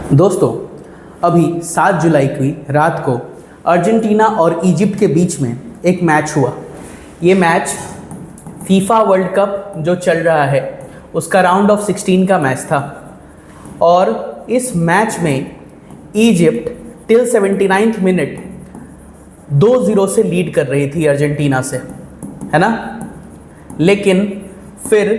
दोस्तों, अभी 7 जुलाई की रात को अर्जेंटीना और इजिप्ट के बीच में एक मैच हुआ। ये मैच फीफा वर्ल्ड कप जो चल रहा है उसका राउंड ऑफ 16 का मैच था और इस मैच में इजिप्ट टिल 79th मिनट 2-0 से लीड कर रही थी अर्जेंटीना से, है ना। लेकिन फिर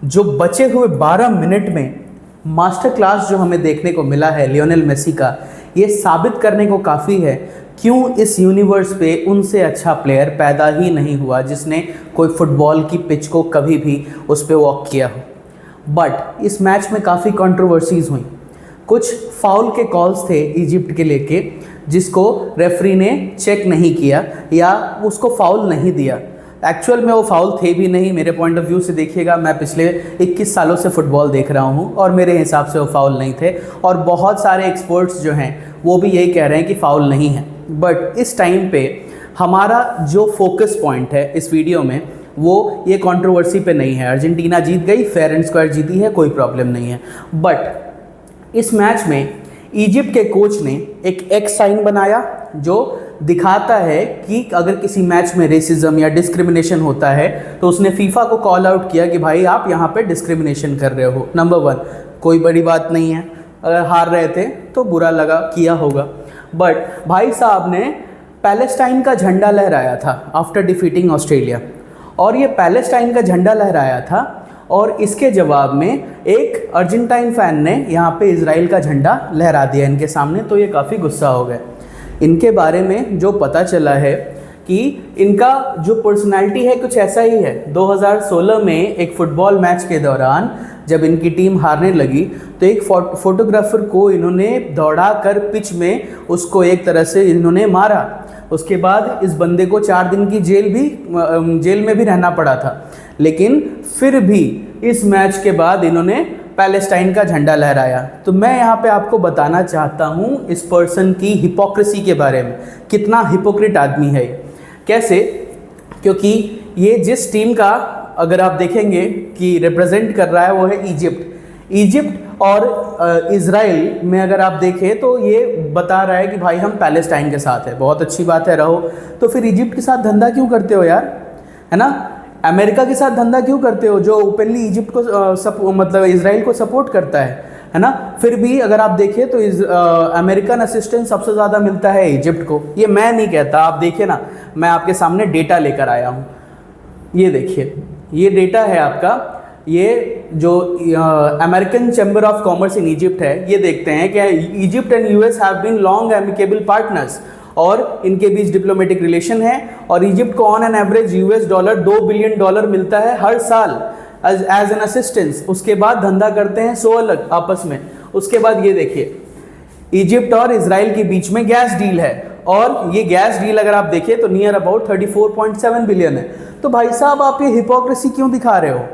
जो बचे हुए 12 मिनट में मास्टर क्लास जो हमें देखने को मिला है लियोनेल मेसी का, ये साबित करने को काफ़ी है क्यों इस यूनिवर्स पे उनसे अच्छा प्लेयर पैदा ही नहीं हुआ जिसने कोई फुटबॉल की पिच को कभी भी उस पर वॉक किया हो। बट इस मैच में काफ़ी कंट्रोवर्सीज़ हुई। कुछ फाउल के कॉल्स थे इजिप्ट के लेके जिसको रेफरी ने चेक नहीं किया या उसको फाउल नहीं दिया। एक्चुअल में वो फाउल थे भी नहीं। मेरे पॉइंट ऑफ व्यू से देखिएगा, मैं पिछले 21 सालों से फुटबॉल देख रहा हूँ और मेरे हिसाब से वो फाउल नहीं थे और बहुत सारे एक्सपर्ट्स जो हैं वो भी यही कह रहे हैं कि फाउल नहीं है। बट इस टाइम पे हमारा जो फोकस पॉइंट है इस वीडियो में वो ये कंट्रोवर्सी पे नहीं है। अर्जेंटीना जीत गई, फेयर एंड स्क्वायर जीती है, कोई प्रॉब्लम नहीं है। बट इस मैच में इजिप्ट के कोच ने एक एक्स साइन बनाया जो दिखाता है कि अगर किसी मैच में रेसिज्म या डिस्क्रिमिनेशन होता है तो उसने फीफा को कॉल आउट किया कि भाई आप यहाँ पे डिस्क्रिमिनेशन कर रहे हो। नंबर 1, कोई बड़ी बात नहीं है, अगर हार रहे थे तो बुरा लगा, किया होगा। बट भाई साहब ने पैलेस्टाइन का झंडा लहराया था आफ्टर डिफीटिंग ऑस्ट्रेलिया, और ये पैलेस्टाइन का झंडा लहराया था और इसके जवाब में एक अर्जेंटाइन फ़ैन ने यहाँ पे इजराइल का झंडा लहरा दिया इनके सामने, तो ये काफ़ी गुस्सा हो गए। इनके बारे में जो पता चला है कि इनका जो पर्सनालिटी है कुछ ऐसा ही है। 2016 में एक फुटबॉल मैच के दौरान जब इनकी टीम हारने लगी तो एक फोटोग्राफर को इन्होंने दौड़ा कर पिच में उसको एक तरह से इन्होंने मारा। उसके बाद इस बंदे को 4 दिन की जेल में भी रहना पड़ा था। लेकिन फिर भी इस मैच के बाद इन्होंने पैलेस्टाइन का झंडा लहराया। तो मैं यहाँ पे आपको बताना चाहता हूँ इस पर्सन की हिपोक्रेसी के बारे में, कितना हिपोक्रेट आदमी है ये। कैसे? क्योंकि ये जिस टीम का अगर आप देखेंगे कि रिप्रेजेंट कर रहा है वो है इजिप्ट और इजराइल में अगर आप देखें तो ये बता रहा है कि भाई हम पैलेस्टाइन के साथ है। बहुत अच्छी बात है, रहो। तो फिर इजिप्ट के साथ धंधा क्यों करते हो यार, है ना। अमेरिका के साथ धंधा क्यों करते हो जो ओपनली इजिप्ट को मतलब इजराइल को सपोर्ट करता है ना। फिर भी अगर आप देखें तो अमेरिकन असिस्टेंस सबसे ज़्यादा मिलता है इजिप्ट को। ये मैं नहीं कहता, आप देखिए ना, मैं आपके सामने डेटा लेकर आया हूँ। ये देखिए, ये डेटा है आपका। ये जो American Chamber of Commerce in Egypt है, ये देखते हैं कि Egypt and US have been long amicable partners और इनके बीच डिप्लोमेटिक रिलेशन है और इजिप्ट को ऑन एन एवरेज $2 बिलियन मिलता है हर साल एज एन असिस्टेंस। उसके बाद धंधा करते हैं 100 अलग आपस में। उसके बाद ये देखिए, इजिप्ट और इजराइल के बीच में गैस डील है और ये गैस डील अगर आप देखें तो नियर अबाउट 34.7 बिलियन है। तो भाई साहब आप ये हिपोक्रेसी क्यों दिखा रहे हो?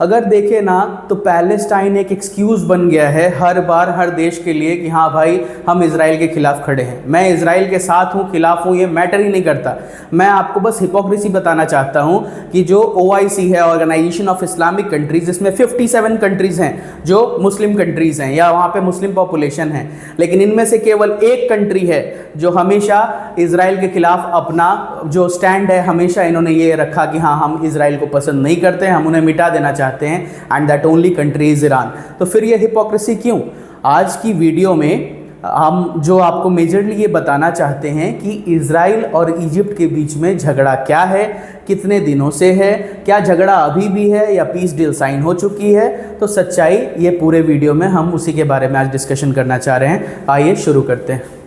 अगर देखें ना तो पैलेस्टाइन एक एक्सक्यूज़ बन गया है हर बार हर देश के लिए कि हाँ भाई हम इजराइल के खिलाफ खड़े हैं, मैं इजराइल के साथ हूँ, खिलाफ हूँ, ये मैटर ही नहीं करता। मैं आपको बस हिपोक्रेसी बताना चाहता हूँ कि जो OIC है, ऑर्गेनाइजेशन ऑफ इस्लामिक कंट्रीज़, इसमें 57 कंट्रीज़ हैं जो मुस्लिम कंट्रीज़ हैं या वहाँ पर मुस्लिम पॉपुलेशन है, लेकिन इनमें से केवल एक कंट्री है जो हमेशा इजराइल के खिलाफ अपना जो स्टैंड है हमेशा इन्होंने ये रखा कि हाँ हम इजराइल को पसंद नहीं करते, हम उन्हें मिटा देना चाहते हैं, and that only country is Iran. तो फिर ये हिपोक्रेसी क्यों? आज की वीडियो में हम जो आपको मेजरली ये बताना चाहते हैं कि इजराइल और इजिप्ट के बीच में झगड़ा क्या है, कितने दिनों से है, क्या झगड़ा अभी भी है या पीस डील साइन हो चुकी है। तो सच्चाई ये पूरे वीडियो में हम उसी के बारे में आज डिस्कशन करना चाह रहे हैं। आइए शुरू करते हैं।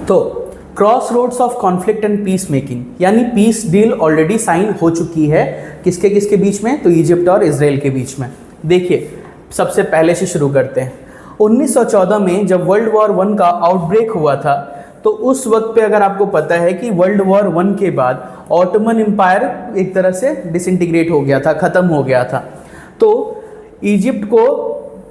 तो crossroads of conflict and peace making, यानी पीस डील ऑलरेडी साइन हो चुकी है किसके किसके बीच में? तो इजिप्ट और इजराइल के बीच में। देखिए, सबसे पहले से शुरू करते हैं। 1914 में जब वर्ल्ड वॉर 1 का आउटब्रेक हुआ था तो उस वक्त पे अगर आपको पता है कि वर्ल्ड वॉर 1 के बाद ऑटोमन एम्पायर एक तरह से डिसइंटीग्रेट हो गया था, ख़त्म हो गया था। तो इजिप्ट को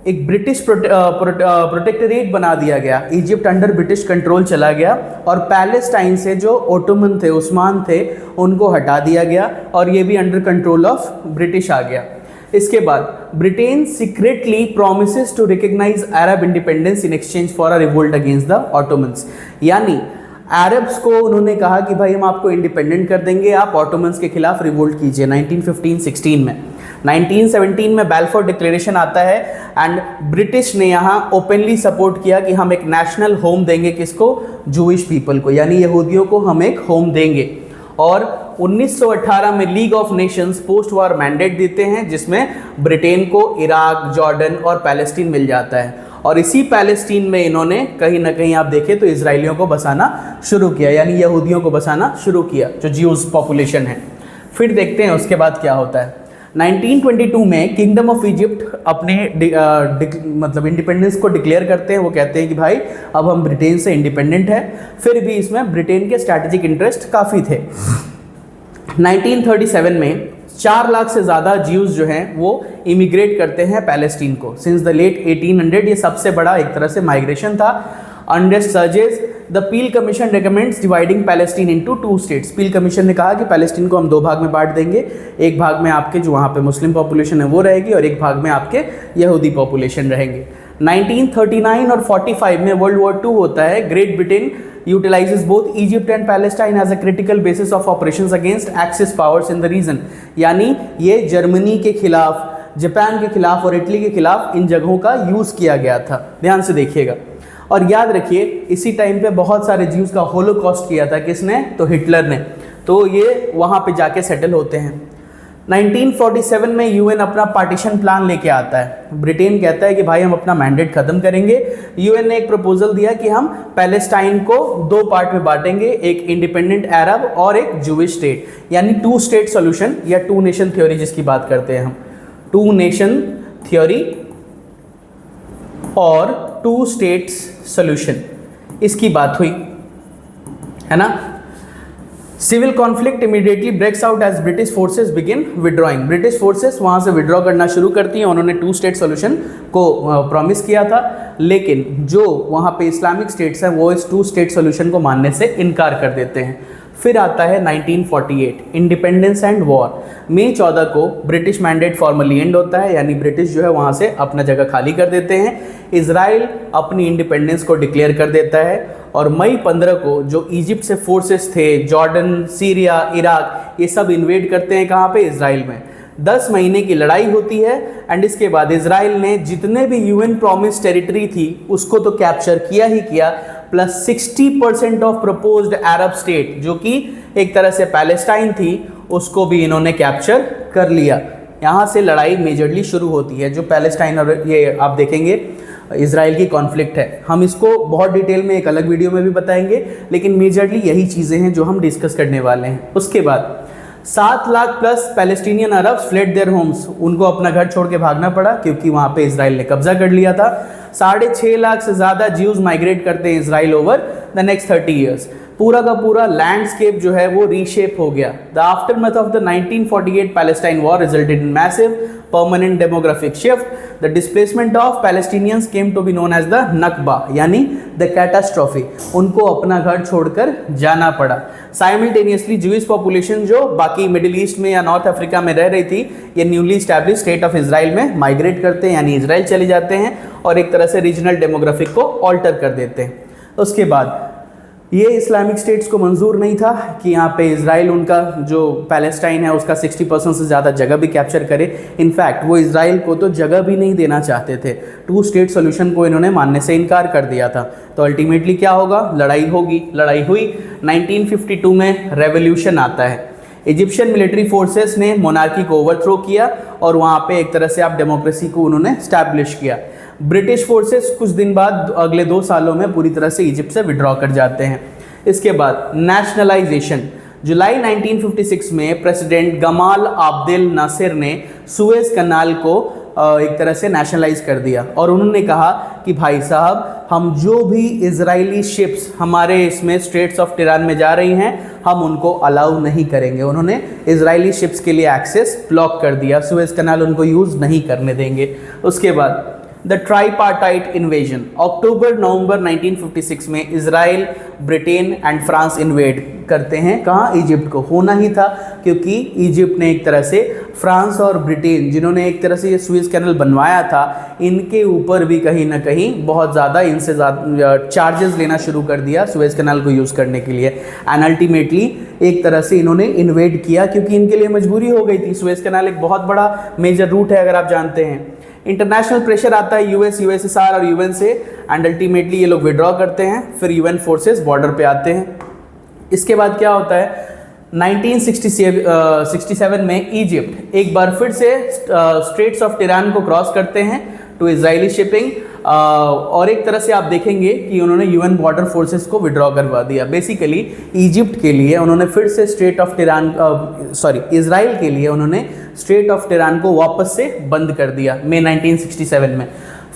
एक ब्रिटिश प्रोटेक्टरेट बना दिया गया, इजिप्ट अंडर ब्रिटिश कंट्रोल चला गया और पैलेस्टाइन से जो ओटोमन थे, उस्मान थे, उनको हटा दिया गया और ये भी अंडर कंट्रोल ऑफ ब्रिटिश आ गया। इसके बाद Britain secretly promises to recognise Arab independence in exchange for a revolt against the Ottomans, यानी अरब्स को उन्होंने कहा कि भाई हम आपको इंडिपेंडेंट कर देंगे, आप ऑटोमन्स के खिलाफ रिवोल्ट कीजिए। 1915-16 में 1917 में बैलफोर डिक्लेरेशन आता है एंड ब्रिटिश ने यहाँ ओपनली सपोर्ट किया कि हम एक नेशनल होम देंगे, किसको? जूइश पीपल को, यानी यहूदियों को हम एक होम देंगे। और 1918 में league of Nations post war mandate देते हैं जिसमें ब्रिटेन को इराक, जॉर्डन और पैलेस्टीन मिल जाता है और इसी पैलेस्टीन में इन्होंने कहीं ना कहीं आप देखें तो इजराइलियों को बसाना शुरू किया, यानी यहूदियों को बसाना शुरू किया, जो ज्यूज पॉपुलेशन है। फिर देखते हैं उसके बाद क्या होता है। 1922 में किंगडम ऑफ इजिप्ट अपने मतलब इंडिपेंडेंस को डिक्लेयर करते हैं। वो कहते हैं कि भाई अब हम ब्रिटेन से इंडिपेंडेंट है। फिर भी इसमें ब्रिटेन के स्ट्रैटेजिक इंटरेस्ट काफ़ी थे। 1937 में 4 लाख से ज़्यादा ज्यूज़ जो हैं वो इमिग्रेट करते हैं पैलेस्टीन को। सिंस द लेट 1800 ये सबसे बड़ा एक तरह से माइग्रेशन था। Under surges the peel commission recommends dividing Palestine into 2 states. Peel commission ने कहा कि पैलेस्टीन को हम 2 भाग में बांट देंगे, एक भाग में आपके जो वहाँ पे मुस्लिम पॉपुलेशन है वो रहेगी और एक भाग में आपके यहूदी पॉपुलेशन रहेंगे। 1939 और 45 में वर्ल्ड वॉर 2 होता है। Great Britain utilizes both Egypt and Palestine as a critical basis of operations against Axis powers in the region, यानी ये जर्मनी के खिलाफ, जापान के खिलाफ और इटली के खिलाफ इन जगहों का यूज़ किया गया था। ध्यान से देखिएगा और याद रखिए इसी टाइम पे बहुत सारे ज्यूज़ का होलोकॉस्ट किया था। किसने? तो हिटलर ने। तो ये वहाँ पे जाके सेटल होते हैं। 1947 में यूएन अपना पार्टीशन प्लान लेके आता है। ब्रिटेन कहता है कि भाई हम अपना मैंडेट खत्म करेंगे। यूएन ने एक प्रपोजल दिया कि हम पैलेस्टाइन को 2 पार्ट में बांटेंगे, एक इंडिपेंडेंट अरब और एक जूइश स्टेट, यानी 2 स्टेट सॉल्यूशन या 2 नेशन थ्योरी जिसकी बात करते हैं हम। 2 नेशन थ्योरी और 2 स्टेट्स सॉल्यूशन, इसकी बात हुई है ना। Civil conflict immediately breaks out as British forces begin withdrawing. British forces वहाँ से विड्रॉ करना शुरू करती हैं। उन्होंने 2 स्टेट सॉल्यूशन को प्रॉमिस किया था, लेकिन जो वहाँ पे इस्लामिक स्टेट्स हैं वो इस 2 स्टेट सॉल्यूशन को मानने से इनकार कर देते हैं। फिर आता है 1948 इंडिपेंडेंस एंड वॉर। मई 14 को ब्रिटिश मैंडेट फॉर्मली एंड होता है, यानी ब्रिटिश जो है वहाँ से अपना जगह खाली कर देते हैं। इजराइल अपनी इंडिपेंडेंस को डिक्लेयर कर देता है और मई 15 को जो इजिप्ट से फोर्सेस थे, जॉर्डन, सीरिया, इराक, ये सब इन्वेड करते हैं कहाँ पे? इजराइल में। 10 महीने की लड़ाई होती है एंड इसके बाद इजराइल ने जितने भी यूएन प्रॉमिस टेरिटरी थी उसको तो कैप्चर किया ही किया, plus 60% of proposed Arab state जो कि एक तरह से पैलेस्टाइन थी उसको भी इन्होंने कैप्चर कर लिया। यहाँ से लड़ाई मेजरली शुरू होती है। जो पैलेस्टाइन और ये आप देखेंगे इजराइल की कॉन्फ्लिक्ट है, हम इसको बहुत डिटेल में एक अलग वीडियो में भी बताएंगे, लेकिन मेजरली यही चीज़ें हैं जो हम डिस्कस करने वाले हैं। उसके बाद 7 lakh plus Palestinian Arabs fled their homes. उनको अपना घर छोड़ के भागना पड़ा क्योंकि वहाँ पे इजराइल ने कब्जा कर लिया था। 6.5 लाख से ज़्यादा ज्यूज माइग्रेट करते हैं Israel over the next 30 years. पूरा का पूरा लैंडस्केप जो है वो रीशेप हो गया। The aftermath of the 1948 Palestine war resulted in massive permanent demographic shift. The displacement of Palestinians came to be known as the Nakba, यानी द कैटास्ट्रॉफी। उनको अपना घर छोड़कर जाना पड़ा। साइमल्टेनियसली ज्यूइश पॉपुलेशन जो बाकी मिडिल ईस्ट में या नॉर्थ अफ्रीका में रह रही थी, ये newly establish state of Israel में माइग्रेट करते हैं, यानी इजराइल चले जाते हैं और एक तरह से रीजनल डेमोग्राफिक को ऑल्टर कर देते हैं। उसके बाद ये इस्लामिक स्टेट्स को मंजूर नहीं था कि यहाँ पे इजराइल उनका जो पैलेस्टाइन है उसका 60% से ज़्यादा जगह भी कैप्चर करे। इनफैक्ट वो इजराइल को तो जगह भी नहीं देना चाहते थे। 2 स्टेट सॉल्यूशन को इन्होंने मानने से इनकार कर दिया था। तो अल्टीमेटली क्या होगा? लड़ाई होगी। लड़ाई हुई। 1952 में रेवोल्यूशन आता है। इजिप्शियन मिलिट्री फोर्सेस ने मोनार्की को ओवरथ्रो किया और वहाँ पे एक तरह से आप डेमोक्रेसी को उन्होंने स्टैब्लिश किया। ब्रिटिश फोर्सेस कुछ दिन बाद अगले 2 सालों में पूरी तरह से इजिप्ट से विड्रॉ कर जाते हैं। इसके बाद नेशनलाइजेशन। जुलाई 1956 में प्रेसिडेंट गमाल आब्देल नासिर ने सुएज कनाल को एक तरह से नेशनलाइज कर दिया और उन्होंने कहा कि भाई साहब हम जो भी इजरायली शिप्स हमारे इसमें स्ट्रेट्स ऑफ टिरान में जा रही हैं हम उनको अलाउ नहीं करेंगे। उन्होंने इजरायली शिप्स के लिए एक्सेस ब्लॉक कर दिया। सुएज कनाल उनको यूज़ नहीं करने देंगे। उसके बाद द ट्राईपार्टाइट इन्वेजन। अक्टूबर नवंबर 1956 में Israel, Britain and France invade करते हैं कहाँ, इजिप्ट को। होना ही था क्योंकि इजिप्ट ने एक तरह से फ्रांस और ब्रिटेन जिन्होंने एक तरह से ये सुएज कैनल बनवाया था, इनके ऊपर भी कहीं ना कहीं बहुत ज़्यादा इनसे ज़्यादा चार्जेस लेना शुरू कर दिया सुएज कैनल को यूज़ करने के लिए। एंड अल्टीमेटली एक तरह से इन्होंने इन्वेड किया क्योंकि इनके लिए मजबूरी हो गई थी। सुएज कैनल एक बहुत बड़ा मेजर रूट है अगर आप जानते हैं। इंटरनेशनल प्रेशर आता है यूएस, यूएसएसआर और यूएन से, एंड अल्टीमेटली ये लोग विड्रॉ करते हैं। फिर यूएन फोर्सेस बॉर्डर पे आते हैं। इसके बाद क्या होता है, 1967 में इजिप्ट एक बार फिर से स्ट्रेट्स ऑफ टिरान को क्रॉस करते हैं टू इजरायली शिपिंग, और एक तरह से आप देखेंगे कि उन्होंने यूएन बॉर्डर फोर्सेस को विड्रॉ करवा दिया। बेसिकली इजिप्ट के लिए उन्होंने फिर से इजराइल के लिए उन्होंने स्ट्रेट ऑफ टिरान को वापस से बंद कर दिया मई 1967 में।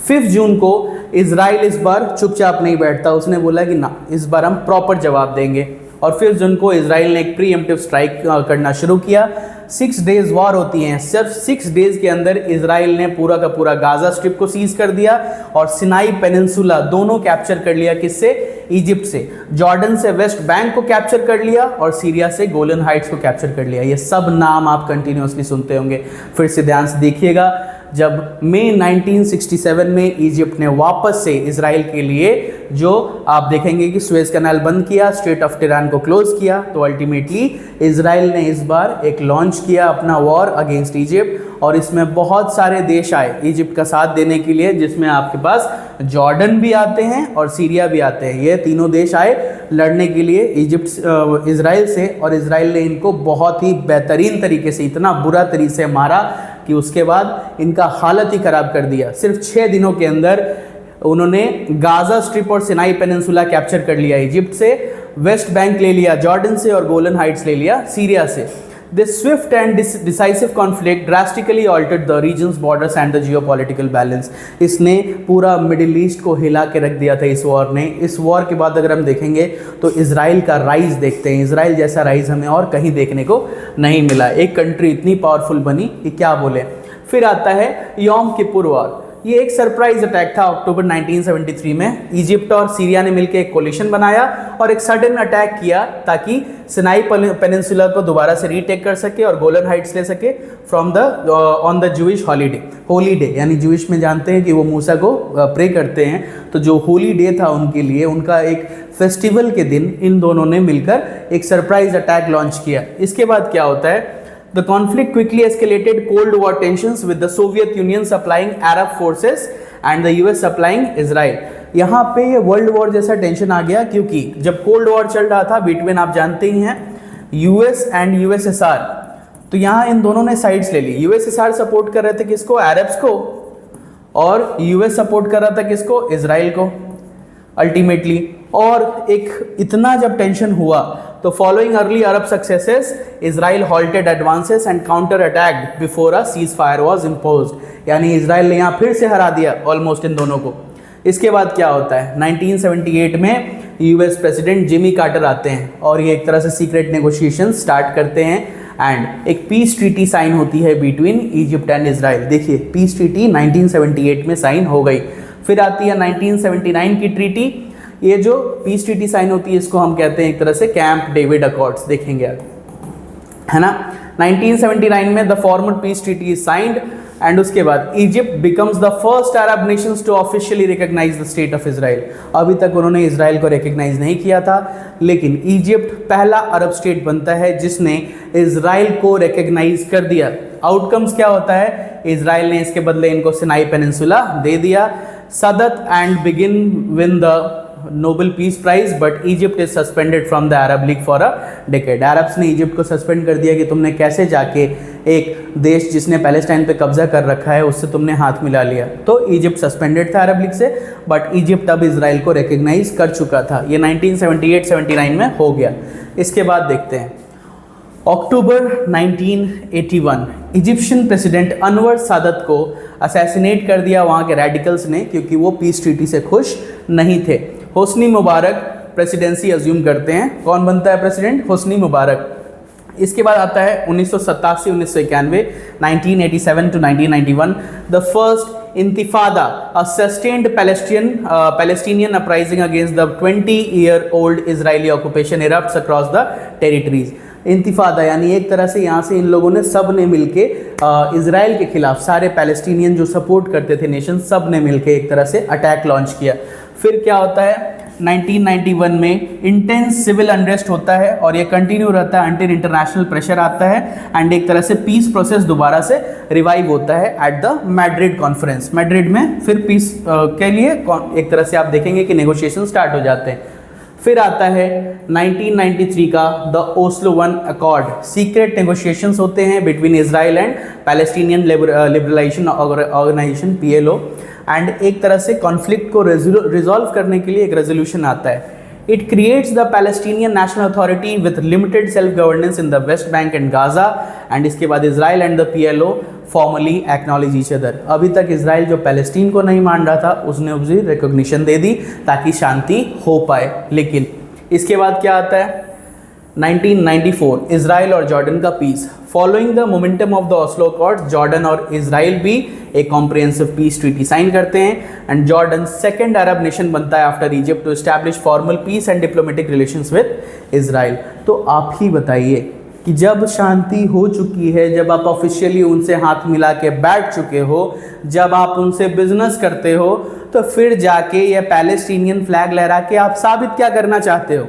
5 जून को इजराइल इस बार चुपचाप नहीं बैठता, उसने बोला कि ना, इस बार हम प्रॉपर जवाब देंगे। और 5 जून को इजराइल ने एक प्रीएम्प्टिव स्ट्राइक करना शुरू किया। 6 डेज वॉर होती हैं। सिर्फ 6 डेज के अंदर इजराइल ने पूरा का पूरा गाजा स्ट्रिप को सीज कर दिया और सिनाई पेनिनसुला दोनों कैप्चर कर लिया। किससे? इजिप्ट से। जॉर्डन से वेस्ट बैंक को कैप्चर कर लिया और सीरिया से गोलन हाइट्स को कैप्चर कर लिया। ये सब नाम आप कंटिन्यूसली सुनते होंगे, फिर से ध्यान से देखिएगा। जब मई 1967 में इजिप्ट ने वापस से इजराइल के लिए जो आप देखेंगे कि सुएज कैनाल बंद किया, स्ट्रेट ऑफ टिरान को क्लोज किया, तो अल्टीमेटली इजराइल ने इस बार एक लॉन्च किया अपना वॉर अगेंस्ट इजिप्ट, और इसमें बहुत सारे देश आए इजिप्ट का साथ देने के लिए, जिसमें आपके पास जॉर्डन भी आते हैं और सीरिया भी आते हैं। ये तीनों देश आए लड़ने के लिए इजिप्ट इजराइल से, और इजराइल ने इनको बहुत ही बेहतरीन तरीके से, इतना बुरा तरीके से मारा कि उसके बाद इनका हालत ही ख़राब कर दिया। सिर्फ 6 दिनों के अंदर उन्होंने गाजा स्ट्रिप और सिनाई पेनिनसुला कैप्चर कर लिया इजिप्ट से, वेस्ट बैंक ले लिया जॉर्डन से, और गोलन हाइट्स ले लिया सीरिया से। This swift and decisive conflict drastically altered the region's borders and the geopolitical balance. इसने पूरा मिडिल ईस्ट को हिला के रख दिया था इस वॉर ने। इस वॉर के बाद अगर हम देखेंगे तो इजराइल का राइज देखते हैं। इजराइल जैसा राइज हमें और कहीं देखने को नहीं मिला। एक कंट्री इतनी पावरफुल बनी कि क्या बोले। फिर आता है योम किपुर वॉर। ये एक सरप्राइज अटैक था अक्टूबर 1973 में। इजिप्ट और सीरिया ने मिलकर एक कोलिशन बनाया और एक सडन अटैक किया ताकि सिनाई पेनिनसुला को दोबारा से रीटेक कर सके और गोलन हाइट्स ले सके from the on the Jewish Holi day. यानी जूइश में जानते हैं कि वो मूसा को प्रे करते हैं, तो जो होली डे था उनके लिए, उनका एक फेस्टिवल के दिन इन दोनों ने मिलकर एक सरप्राइज अटैक लॉन्च किया। इसके बाद क्या होता है, The conflict quickly escalated Cold War tensions with the Soviet Union supplying Arab forces and the US supplying Israel. यहाँ पे ये वर्ल्ड वॉर जैसा टेंशन आ गया क्योंकि जब कोल्ड वॉर चल रहा था बिटवीन, आप जानते ही हैं, यूएस एंड यूएसएसआर, तो यहाँ इन दोनों ने साइड्स ले ली। यूएसएसआर सपोर्ट कर रहे थे किसको? अरब्स को, और यूएस सपोर्ट कर रहा था किसको? इजराइल को अल्टीमेटली। और एक इतना जब टेंशन हुआ तो following early Arab successes Israel halted advances and counter attacked before a cease fire was imposed. यानी इजराइल ने यहाँ फिर से हरा दिया ऑलमोस्ट इन दोनों को। इसके बाद क्या होता है, 1978 में यूएस प्रेसिडेंट जिमी कार्टर आते हैं और ये एक तरह से सीक्रेट नेगोशिएशन स्टार्ट करते हैं एंड एक पीस ट्रीटी साइन होती है बिटवीन इजिप्ट एंड इजराइल। देखिए पीस ट्रीटी 1978 में साइन हो गई। फिर आती है 1979 की ट्रीटी। ये जो पीस ट्रीटी साइन होती है इसको हम कहते हैं एक तरह से कैंप डेविड अकॉर्ड्स, देखेंगे आप, है ना। 1979 में the formal peace treaty is signed and उसके बाद Egypt becomes the first Arab nations to officially recognise the state of Israel. अभी तक उन्होंने इजराइल को रिकॉग्नाइज नहीं किया था, लेकिन इजिप्ट पहला अरब स्टेट बनता है जिसने इजराइल को रिकॉग्नाइज कर दिया। आउटकम्स क्या होता है, इजराइल ने इसके बदले इनको सिनाई पेनिनसुला दे दिया। Sadat and Begin win the Nobel peace prize but Egypt is suspended from the Arab league for a decade. Arabs ने इजिप्ट को सस्पेंड कर दिया कि तुमने कैसे जाके एक देश जिसने पैलेस्टाइन पे कब्जा कर रखा है उससे तुमने हाथ मिला लिया। तो इजिप्ट सस्पेंडेड था अरब लीग से, बट इजिप्ट अब इजराइल को रिकॉग्नाइज कर चुका था। ये 1978-79 में हो गया। इसके बाद देखते हैं अक्टूबर 1981 इजिप्शियन प्रेसिडेंट अनवर सादत को असैसिनेट कर दिया वहाँ के रेडिकल्स ने, क्योंकि वो पीस ट्रीटी से खुश नहीं थे। होस्नी मुबारक प्रेसिडेंसी अज्यूम करते हैं। कौन बनता है प्रेसिडेंट? Hosni Mubarak. इसके बाद आता है 1987 1991, 1987 to 1991, the first intifada, a sustained Palestinian uprising against the 20-year-old Israeli occupation erupts across the territories. Intifada यानी एक तरह से यहाँ से इन लोगों ने सब ने मिलके इजराइल के खिलाफ, सारे पैलेस्टीनियन जो सपोर्ट करते थे नेशन, सब ने मिलके एक तरह से अटैक लॉन्च किया। फिर क्या होता है 1991 में इंटेंस सिविल अनरेस्ट होता है और ये कंटिन्यू रहता है अंटिल इंटरनेशनल प्रेशर आता है एंड एक तरह से पीस प्रोसेस दोबारा से रिवाइव होता है at the Madrid conference. Madrid में फिर पीस के लिए एक तरह से आप देखेंगे कि नेगोशिएशन स्टार्ट हो जाते हैं। फिर आता है 1993 का the Oslo I accord. Secret negotiations होते हैं between Israel and Palestinian liberalisation organisation PLO and एक तरह से कॉन्फ्लिक्ट को रिजॉल्व करने के लिए एक रेजोल्यूशन आता है। It creates the Palestinian national authority with limited self governance in the West Bank and Gaza and इसके बाद Israel and the PLO formally acknowledge each other. अभी तक इजराइल जो पैलेस्टीन को नहीं मान रहा था उसने उसे रिकॉग्निशन दे दी ताकि शांति हो पाए। लेकिन इसके बाद क्या आता है 1994 इजराइल और जॉर्डन का peace. Following the momentum of the Oslo accord, Jordan और इजराइल भी एक कॉम्प्रिहेंसिव पीस ट्रीटी साइन करते हैं and Jordan second Arab nation बनता है after Egypt to establish formal peace and diplomatic relations with Israel. तो आप ही बताइए कि जब शांति हो चुकी है, जब आप ऑफिशियली उनसे हाथ मिला के बैठ चुके हो, जब आप उनसे बिजनेस करते हो, तो फिर जाके ये पैलेस्टीनियन फ्लैग लहरा के आप साबित क्या करना चाहते हो?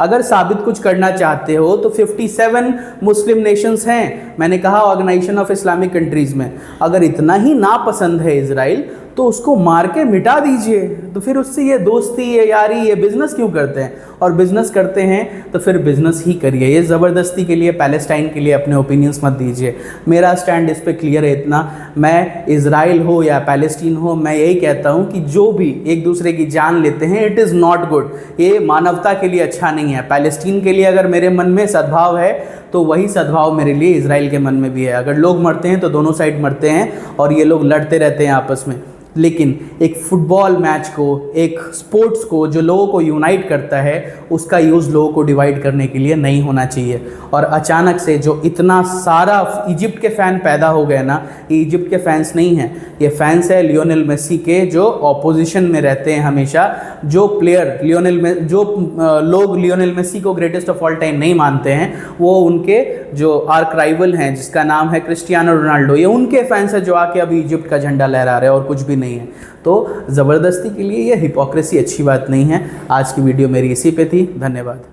अगर साबित कुछ करना चाहते हो तो 57 मुस्लिम नेशंस हैं, मैंने कहा ऑर्गेनाइजेशन ऑफ इस्लामिक कंट्रीज़ में। अगर इतना ही नापसंद है इजराइल तो उसको मार के मिटा दीजिए। तो फिर उससे ये दोस्ती, ये यारी, ये बिज़नेस क्यों करते हैं? और बिज़नेस करते हैं तो फिर बिज़नेस ही करिए, ये ज़बरदस्ती के लिए, पैलेस्टाइन के लिए अपने ओपिनियंस मत दीजिए। मेरा स्टैंड इस पे क्लियर है इतना, मैं इजराइल हो या पैलेस्टीन हो, मैं यही कहता हूँ कि जो भी एक दूसरे की जान लेते हैं इट इज़ नॉट गुड, ये मानवता के लिए अच्छा नहीं है। पैलेस्टीन के लिए अगर मेरे मन में सद्भाव है तो वही सद्भाव मेरे लिए इजराइल के मन में भी है। अगर लोग मरते हैं तो दोनों साइड मरते हैं और ये लोग लड़ते रहते हैं आपस में। लेकिन एक फुटबॉल मैच को, एक स्पोर्ट्स को जो लोगों को यूनाइट करता है, उसका यूज़ लोगों को डिवाइड करने के लिए नहीं होना चाहिए। और अचानक से जो इतना सारा इजिप्ट के फ़ैन पैदा हो गए ना, ये इजिप्ट के फैंस नहीं हैं, ये फैंस है लियोनेल मेसी के, जो ऑपोजिशन में रहते हैं हमेशा। जो प्लेयर लोग लियोनेल मेसी को ग्रेटेस्ट ऑफ ऑल टाइम नहीं मानते हैं, वो उनके जो आर्क राइवल हैं जिसका नाम है क्रिस्टियानो रोनाल्डो, ये उनके फैंस हैं जो आके अभी इजिप्ट का झंडा लहरा रहे हैं और कुछ भी नहीं है। तो ज़बरदस्ती के लिए ये हिपोक्रेसी अच्छी बात नहीं है। आज की वीडियो मेरी इसी पे थी, धन्यवाद।